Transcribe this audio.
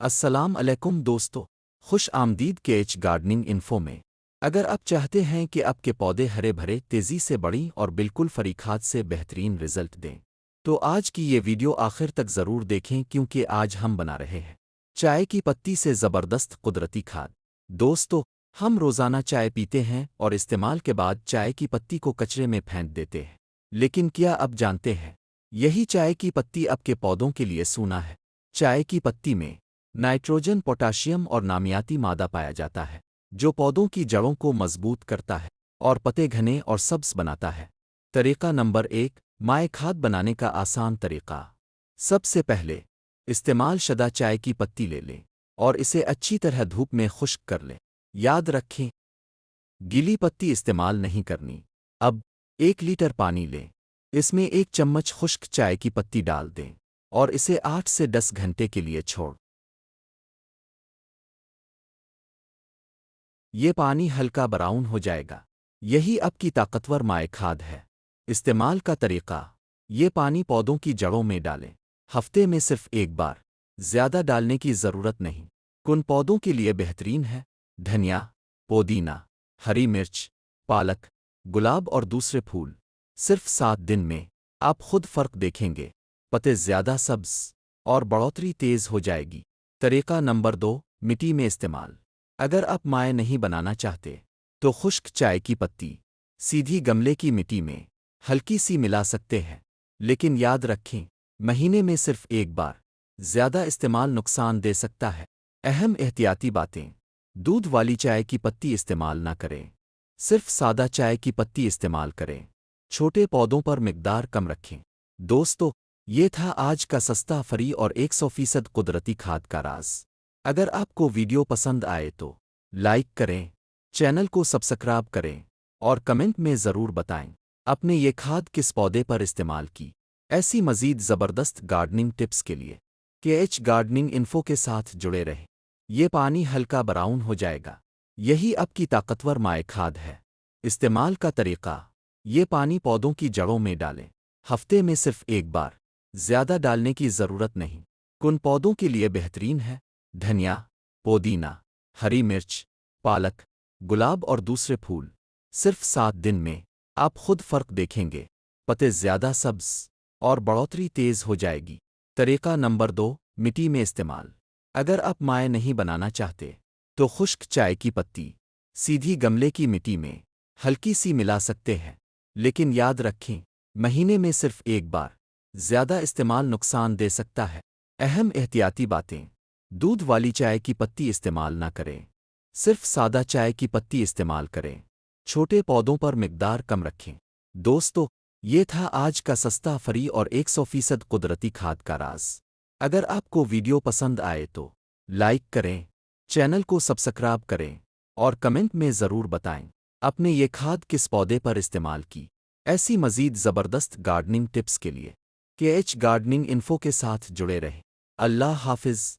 السلام علیکم دوستو، خوش آمدید کے ایچ گارڈننگ انفو میں۔ اگر آپ چاہتے ہیں کہ آپ کے پودے ہرے بھرے تیزی سے بڑھیں اور بالکل فری کھاد سے بہترین رزلٹ دیں تو آج کی یہ ویڈیو آخر تک ضرور دیکھیں، کیونکہ آج ہم بنا رہے ہیں چائے کی پتی سے زبردست قدرتی کھاد۔ دوستو، ہم روزانہ چائے پیتے ہیں اور استعمال کے بعد چائے کی پتی کو کچرے میں پھینک دیتے ہیں، لیکن کیا آپ جانتے ہیں یہی چائے کی پتی آپ کے پودوں کے لیے سونا ہے؟ چائے کی پتی میں نائٹروجن، پوٹاشیم اور نامیاتی مادہ پایا جاتا ہے جو پودوں کی جڑوں کو مضبوط کرتا ہے اور پتے گھنے اور سبز بناتا ہے۔ طریقہ نمبر 1، مائع کھاد بنانے کا آسان طریقہ۔ سب سے پہلے استعمال شدہ چائے کی پتی لے لیں اور اسے اچھی طرح دھوپ میں خشک کر لیں۔ یاد رکھیں، گیلی پتی استعمال نہیں کرنی۔ اب 1 لیٹر پانی لیں، اس میں 1 چمچ خشک چائے کی پتی ڈال دیں اور اسے 8 سے 10 گھنٹے کے لیے چھوڑ۔ یہ پانی ہلکا براؤن ہو جائے گا، یہی اب کی طاقتور مائع کھاد ہے۔ استعمال کا طریقہ، یہ پانی پودوں کی جڑوں میں ڈالیں، ہفتے میں صرف ایک بار، زیادہ ڈالنے کی ضرورت نہیں۔ کن پودوں کے لیے بہترین ہے دھنیا، پودینہ، ہری مرچ، پالک، گلاب اور دوسرے پھول۔ صرف 7 دن میں آپ خود فرق دیکھیں گے، پتے زیادہ سبز اور بڑھوتری تیز ہو جائے گی۔ طریقہ نمبر 2، مٹی میں استعمال۔ اگر آپ مائع نہیں بنانا چاہتے تو خشک چائے کی پتی سیدھی گملے کی مٹی میں ہلکی سی ملا سکتے ہیں، لیکن یاد رکھیں مہینے میں صرف ایک بار، زیادہ استعمال نقصان دے سکتا ہے۔ اہم احتیاطی باتیں، دودھ والی چائے کی پتی استعمال نہ کریں، صرف سادہ چائے کی پتی استعمال کریں۔ چھوٹے پودوں پر مقدار کم رکھیں۔ دوستو، یہ تھا آج کا سستا، فری اور 100% قدرتی کھاد کا راز۔ اگر آپ کو ویڈیو پسند آئے تو لائک کریں، چینل کو سبسکرائب کریں اور کمنٹ میں ضرور بتائیں آپ نے یہ کھاد کس پودے پر استعمال کی۔ ایسی مزید زبردست گارڈننگ ٹپس کے لیے کے ایچ گارڈننگ انفو کے ساتھ جڑے رہیں۔ یہ پانی ہلکا براؤن ہو جائے گا، یہی آپ کی طاقتور مائع کھاد ہے۔ استعمال کا طریقہ، یہ پانی پودوں کی جڑوں میں ڈالیں، ہفتے میں صرف ایک بار، زیادہ ڈالنے کی ضرورت نہیں۔ کن پودوں کے لیے بہترین ہے دھنیا، پودینہ، ہری مرچ، پالک، گلاب اور دوسرے پھول۔ صرف 7 دن میں آپ خود فرق دیکھیں گے، پتے زیادہ سبز اور بڑھوتری تیز ہو جائے گی۔ طریقہ نمبر 2، مٹی میں استعمال۔ اگر آپ مائع نہیں بنانا چاہتے تو خشک چائے کی پتی سیدھی گملے کی مٹی میں ہلکی سی ملا سکتے ہیں، لیکن یاد رکھیں مہینے میں صرف ایک بار، زیادہ استعمال نقصان دے سکتا ہے۔ اہم احتیاطی باتیں، دودھ والی چائے کی پتی استعمال نہ کریں، صرف سادہ چائے کی پتی استعمال کریں۔ چھوٹے پودوں پر مقدار کم رکھیں۔ دوستو، یہ تھا آج کا سستا، فری اور 100% قدرتی کھاد کا راز۔ اگر آپ کو ویڈیو پسند آئے تو لائک کریں، چینل کو سبسکرائب کریں اور کمنٹ میں ضرور بتائیں آپ نے یہ کھاد کس پودے پر استعمال کی۔ ایسی مزید زبردست گارڈننگ ٹپس کے لیے کے ایچ گارڈننگ انفو کے ساتھ جڑے رہیں۔ اللہ حافظ۔